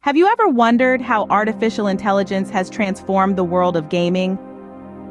Have you ever wondered how artificial intelligence has transformed the world of gaming?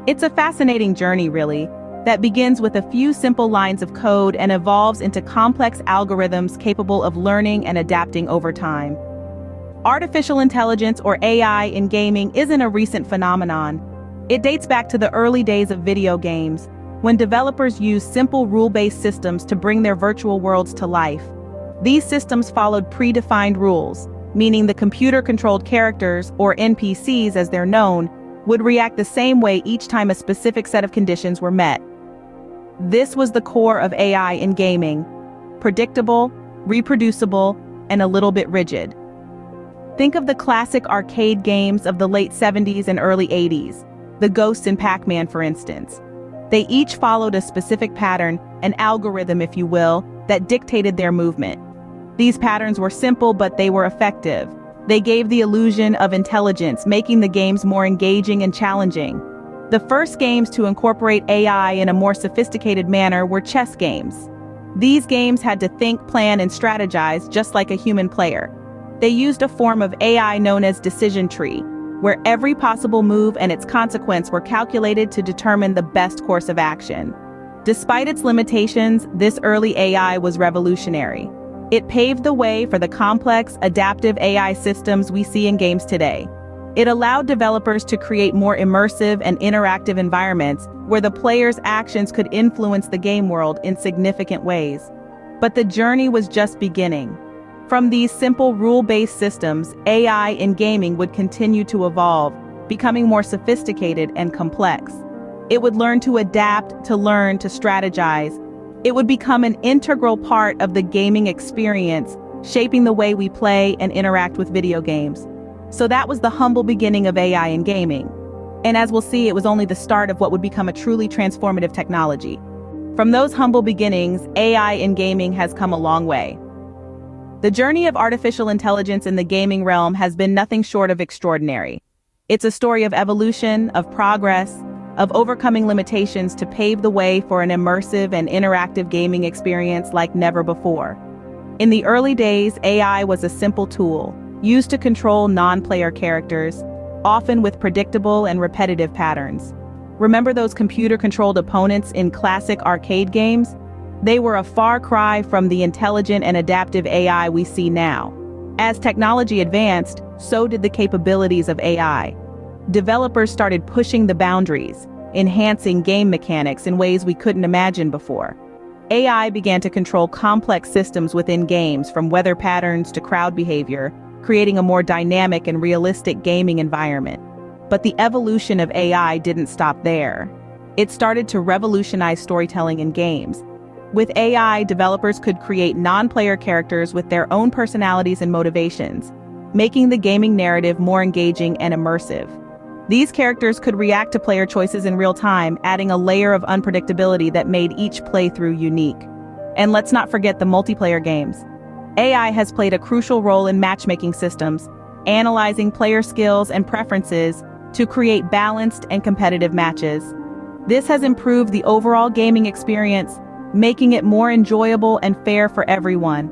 It's a fascinating journey, really, that begins with a few simple lines of code and evolves into complex algorithms capable of learning and adapting over time. Artificial intelligence, or AI, in gaming isn't a recent phenomenon. It dates back to the early days of video games, when developers used simple rule-based systems to bring their virtual worlds to life. These systems followed predefined rules, meaning the computer-controlled characters, or NPCs as they're known, would react the same way each time a specific set of conditions were met. This was the core of AI in gaming: predictable, reproducible, and a little bit rigid. Think of the classic arcade games of the late 70s and early 80s, the Ghosts and Pac-Man, for instance. They each followed a specific pattern, an algorithm, if you will, that dictated their movement. These patterns were simple, but they were effective. They gave the illusion of intelligence, making the games more engaging and challenging. The first games to incorporate AI in a more sophisticated manner were chess games. These games had to think, plan, and strategize just like a human player. They used a form of AI known as decision tree, where every possible move and its consequence were calculated to determine the best course of action. Despite its limitations, this early AI was revolutionary. It paved the way for the complex, adaptive AI systems we see in games today. It allowed developers to create more immersive and interactive environments where the player's actions could influence the game world in significant ways. But the journey was just beginning. From these simple rule-based systems, AI in gaming would continue to evolve, becoming more sophisticated and complex. It would learn to adapt, to learn, to strategize. It would become an integral part of the gaming experience, shaping the way we play and interact with video games. So that was the humble beginning of AI in gaming. And as we'll see, it was only the start of what would become a truly transformative technology. From those humble beginnings, AI in gaming has come a long way. The journey of artificial intelligence in the gaming realm has been nothing short of extraordinary. It's a story of evolution, of progress, of overcoming limitations to pave the way for an immersive and interactive gaming experience like never before. In the early days, AI was a simple tool, used to control non-player characters, often with predictable and repetitive patterns. Remember those computer-controlled opponents in classic arcade games? They were a far cry from the intelligent and adaptive AI we see now. As technology advanced, so did the capabilities of AI. Developers started pushing the boundaries, enhancing game mechanics in ways we couldn't imagine before. AI began to control complex systems within games, from weather patterns to crowd behavior, creating a more dynamic and realistic gaming environment. But the evolution of AI didn't stop there. It started to revolutionize storytelling in games. With AI, developers could create non-player characters with their own personalities and motivations, making the gaming narrative more engaging and immersive. These characters could react to player choices in real time, adding a layer of unpredictability that made each playthrough unique. And let's not forget the multiplayer games. AI has played a crucial role in matchmaking systems, analyzing player skills and preferences to create balanced and competitive matches. This has improved the overall gaming experience, making it more enjoyable and fair for everyone.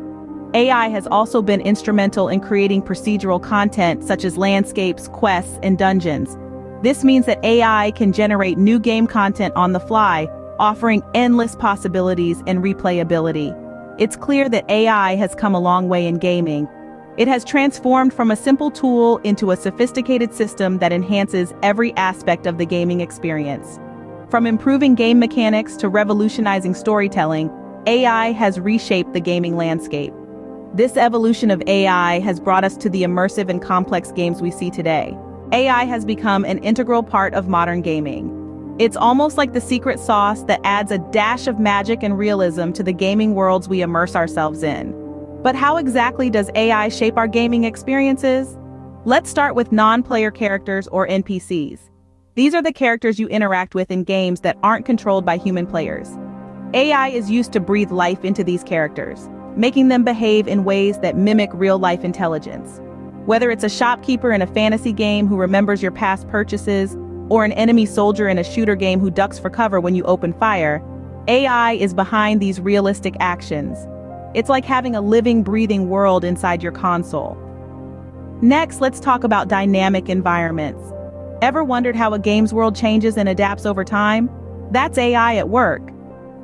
AI has also been instrumental in creating procedural content such as landscapes, quests, and dungeons. This means that AI can generate new game content on the fly, offering endless possibilities and replayability. It's clear that AI has come a long way in gaming. It has transformed from a simple tool into a sophisticated system that enhances every aspect of the gaming experience. From improving game mechanics to revolutionizing storytelling, AI has reshaped the gaming landscape. This evolution of AI has brought us to the immersive and complex games we see today. AI has become an integral part of modern gaming. It's almost like the secret sauce that adds a dash of magic and realism to the gaming worlds we immerse ourselves in. But how exactly does AI shape our gaming experiences? Let's start with non-player characters, or NPCs. These are the characters you interact with in games that aren't controlled by human players. AI is used to breathe life into these characters, making them behave in ways that mimic real-life intelligence. Whether it's a shopkeeper in a fantasy game who remembers your past purchases, or an enemy soldier in a shooter game who ducks for cover when you open fire, AI is behind these realistic actions. It's like having a living, breathing world inside your console. Next, let's talk about dynamic environments. Ever wondered how a game's world changes and adapts over time? That's AI at work.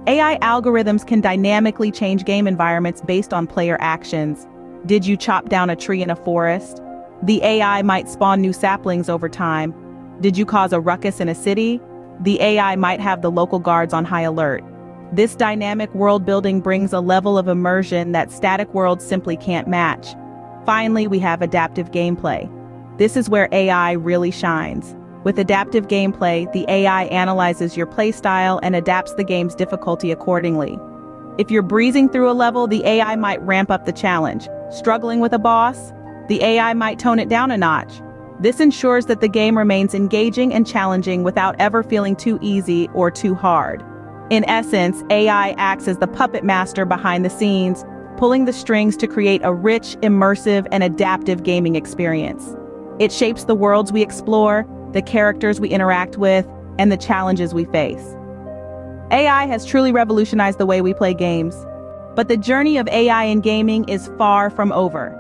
AI algorithms can dynamically change game environments based on player actions. Did you chop down a tree in a forest? The AI might spawn new saplings over time. Did you cause a ruckus in a city? The AI might have the local guards on high alert. This dynamic world building brings a level of immersion that static worlds simply can't match. Finally, we have adaptive gameplay. This is where AI really shines. With adaptive gameplay, the AI analyzes your playstyle and adapts the game's difficulty accordingly. If you're breezing through a level, the AI might ramp up the challenge. Struggling with a boss? The AI might tone it down a notch. This ensures that the game remains engaging and challenging without ever feeling too easy or too hard. In essence, AI acts as the puppet master behind the scenes, pulling the strings to create a rich, immersive, and adaptive gaming experience. It shapes the worlds we explore, the characters we interact with, and the challenges we face. AI has truly revolutionized the way we play games. But the journey of AI in gaming is far from over.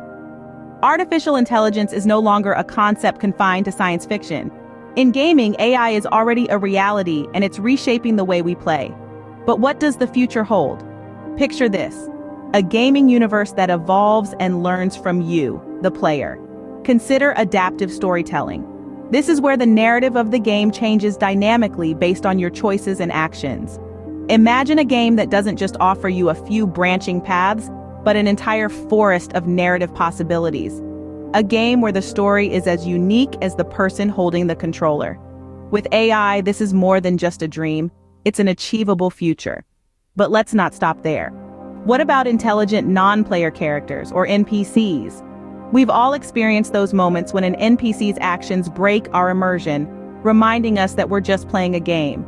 Artificial intelligence is no longer a concept confined to science fiction. In gaming, AI is already a reality, and it's reshaping the way we play. But what does the future hold? Picture this: a gaming universe that evolves and learns from you, the player. Consider adaptive storytelling. This is where the narrative of the game changes dynamically based on your choices and actions. Imagine a game that doesn't just offer you a few branching paths, but an entire forest of narrative possibilities. A game where the story is as unique as the person holding the controller. With AI, this is more than just a dream. It's an achievable future. But let's not stop there. What about intelligent non-player characters, or NPCs? We've all experienced those moments when an NPC's actions break our immersion, reminding us that we're just playing a game.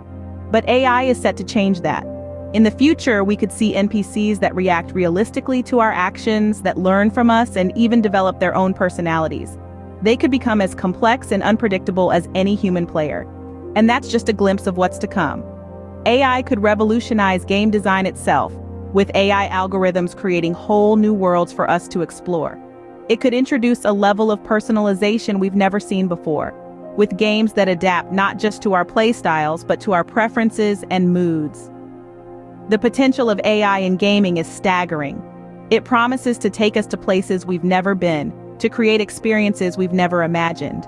But AI is set to change that. In the future, we could see NPCs that react realistically to our actions, that learn from us, and even develop their own personalities. They could become as complex and unpredictable as any human player. And that's just a glimpse of what's to come. AI could revolutionize game design itself, with AI algorithms creating whole new worlds for us to explore. It could introduce a level of personalization we've never seen before, with games that adapt not just to our playstyles, but to our preferences and moods. The potential of AI in gaming is staggering. It promises to take us to places we've never been, to create experiences we've never imagined.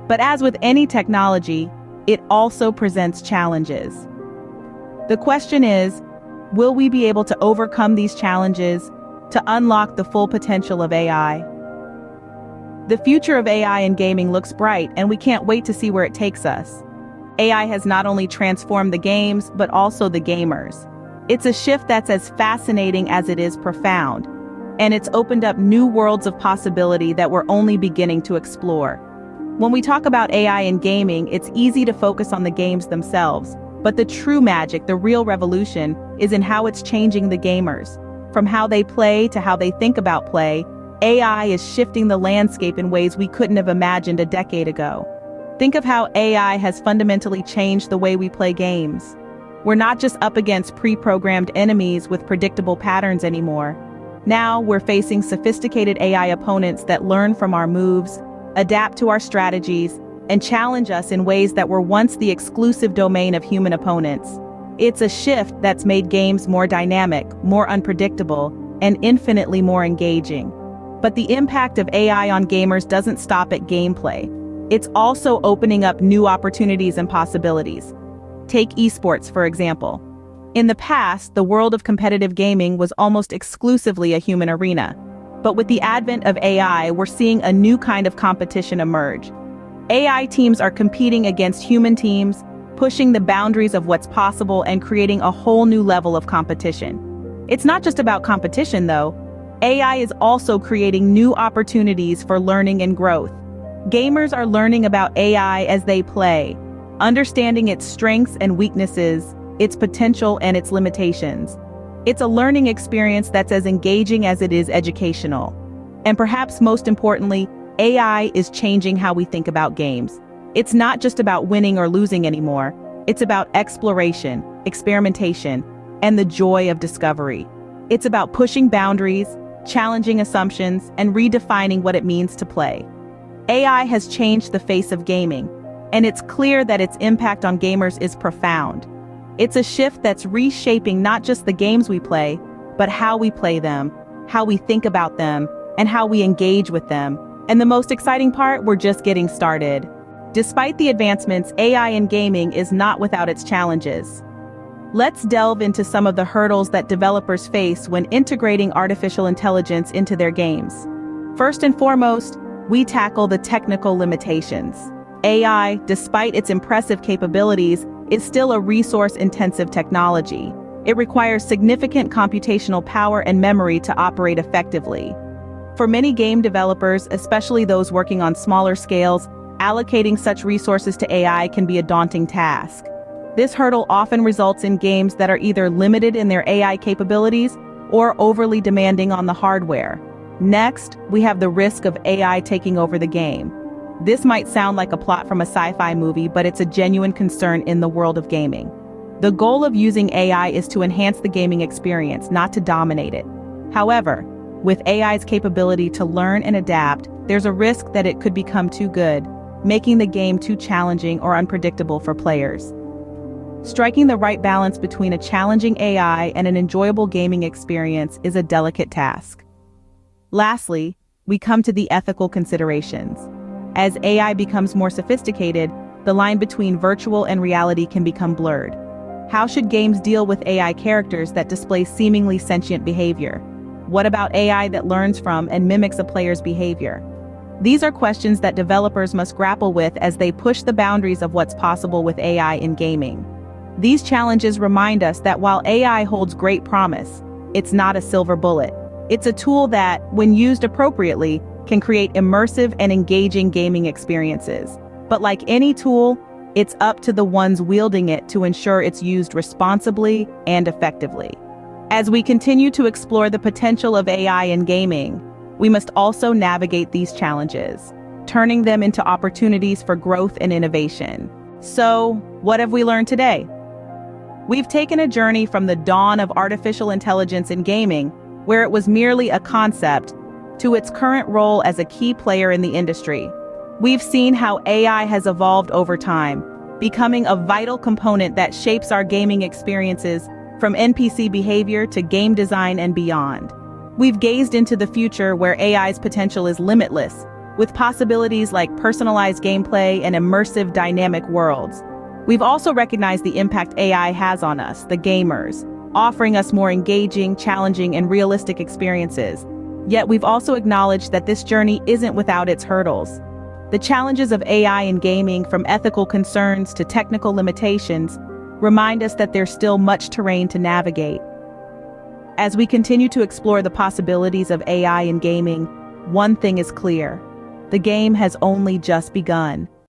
But as with any technology, it also presents challenges. The question is, will we be able to overcome these challenges to unlock the full potential of AI? The future of AI in gaming looks bright, and we can't wait to see where it takes us. AI has not only transformed the games, but also the gamers. It's a shift that's as fascinating as it is profound, and it's opened up new worlds of possibility that we're only beginning to explore. When we talk about AI in gaming, it's easy to focus on the games themselves, but the true magic, the real revolution, is in how it's changing the gamers. From how they play to how they think about play, AI is shifting the landscape in ways we couldn't have imagined a decade ago. Think of how AI has fundamentally changed the way we play games. We're not just up against pre-programmed enemies with predictable patterns anymore. Now we're facing sophisticated AI opponents that learn from our moves, adapt to our strategies, and challenge us in ways that were once the exclusive domain of human opponents. It's a shift that's made games more dynamic, more unpredictable, and infinitely more engaging. But the impact of AI on gamers doesn't stop at gameplay. It's also opening up new opportunities and possibilities. Take esports, for example. In the past, the world of competitive gaming was almost exclusively a human arena. But with the advent of AI, we're seeing a new kind of competition emerge. AI teams are competing against human teams, pushing the boundaries of what's possible and creating a whole new level of competition. It's not just about competition, though. AI is also creating new opportunities for learning and growth. Gamers are learning about AI as they play, understanding its strengths and weaknesses, its potential and its limitations. It's a learning experience that's as engaging as it is educational. And perhaps most importantly, AI is changing how we think about games. It's not just about winning or losing anymore. It's about exploration, experimentation, and the joy of discovery. It's about pushing boundaries, challenging assumptions, and redefining what it means to play. AI has changed the face of gaming, and it's clear that its impact on gamers is profound. It's a shift that's reshaping not just the games we play, but how we play them, how we think about them, and how we engage with them. And the most exciting part, we're just getting started. Despite the advancements, AI in gaming is not without its challenges. Let's delve into some of the hurdles that developers face when integrating artificial intelligence into their games. First and foremost, we tackle the technical limitations. AI, despite its impressive capabilities, is still a resource-intensive technology. It requires significant computational power and memory to operate effectively. For many game developers, especially those working on smaller scales, allocating such resources to AI can be a daunting task. This hurdle often results in games that are either limited in their AI capabilities or overly demanding on the hardware. Next, we have the risk of AI taking over the game. This might sound like a plot from a sci-fi movie, but it's a genuine concern in the world of gaming. The goal of using AI is to enhance the gaming experience, not to dominate it. However, with AI's capability to learn and adapt, there's a risk that it could become too good, making the game too challenging or unpredictable for players. Striking the right balance between a challenging AI and an enjoyable gaming experience is a delicate task. Lastly, we come to the ethical considerations. As AI becomes more sophisticated, the line between virtual and reality can become blurred. How should games deal with AI characters that display seemingly sentient behavior? What about AI that learns from and mimics a player's behavior? These are questions that developers must grapple with as they push the boundaries of what's possible with AI in gaming. These challenges remind us that while AI holds great promise, it's not a silver bullet. It's a tool that, when used appropriately, can create immersive and engaging gaming experiences. But like any tool, it's up to the ones wielding it to ensure it's used responsibly and effectively. As we continue to explore the potential of AI in gaming, we must also navigate these challenges, turning them into opportunities for growth and innovation. So, what have we learned today? We've taken a journey from the dawn of artificial intelligence in gaming, where it was merely a concept, to its current role as a key player in the industry. We've seen how AI has evolved over time, becoming a vital component that shapes our gaming experiences from NPC behavior to game design and beyond. We've gazed into the future where AI's potential is limitless, with possibilities like personalized gameplay and immersive dynamic worlds. We've also recognized the impact AI has on us, the gamers, offering us more engaging, challenging, and realistic experiences. Yet we've also acknowledged that this journey isn't without its hurdles. The challenges of AI in gaming, from ethical concerns to technical limitations, remind us that there's still much terrain to navigate. As we continue to explore the possibilities of AI in gaming, one thing is clear: the game has only just begun.